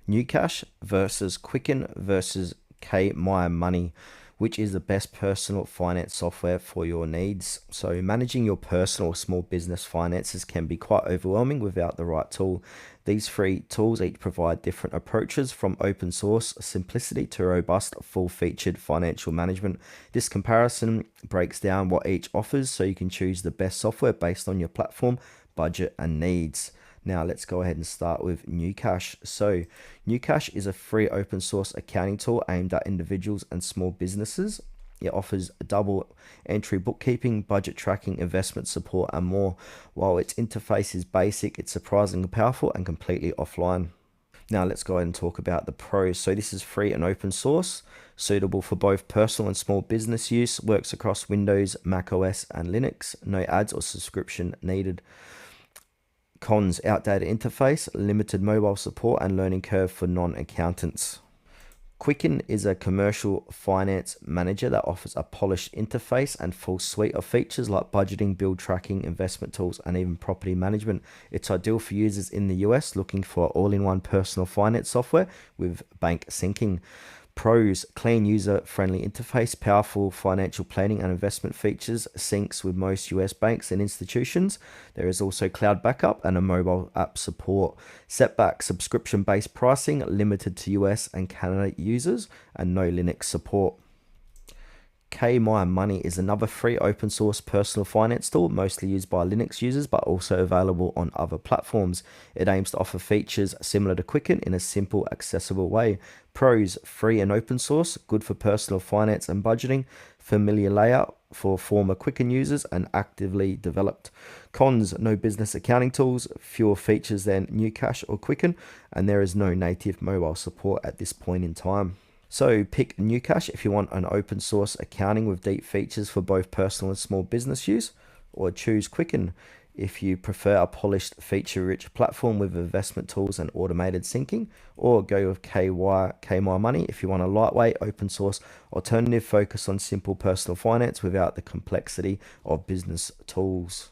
GnuCash versus Quicken versus KMyMoney, which is the best personal finance software for your needs. So managing your personal or small business finances can be quite overwhelming without the right tool. These three tools each provide different approaches, from open source simplicity to robust full-featured financial management. This comparison breaks down what each offers so you can choose the best software based on your platform, budget, and needs. Now let's go ahead and start with GnuCash. So GnuCash is a free open source accounting tool aimed at individuals and small businesses. It offers double entry bookkeeping, budget tracking, investment support, and more. While its interface is basic, it's surprisingly powerful and completely offline. Now let's go ahead and talk about the pros. So this is free and open source, suitable for both personal and small business use, works across Windows, Mac OS, and Linux. No ads or subscription needed. Cons: outdated interface, limited mobile support, and learning curve for non-accountants. Quicken is a commercial finance manager that offers a polished interface and full suite of features like budgeting, bill tracking, investment tools, and even property management. It's ideal for users in the US looking for all-in-one personal finance software with bank syncing. Pros: clean user-friendly interface, powerful financial planning and investment features, syncs with most US banks and institutions. There is also cloud backup and a mobile app support. Setback: subscription-based pricing, limited to US and Canada users, and no Linux support. KMyMoney is another free open source personal finance tool, mostly used by Linux users, but also available on other platforms. It aims to offer features similar to Quicken in a simple, accessible way. Pros: free and open source, good for personal finance and budgeting, familiar layout for former Quicken users, and actively developed. Cons: no business accounting tools, fewer features than GnuCash or Quicken, and there is no native mobile support at this point in time. So pick GnuCash if you want an open source accounting with deep features for both personal and small business use, or choose Quicken if you prefer a polished, feature-rich platform with investment tools and automated syncing, or go with KMyMoney if you want a lightweight, open source alternative focused on simple personal finance without the complexity of business tools.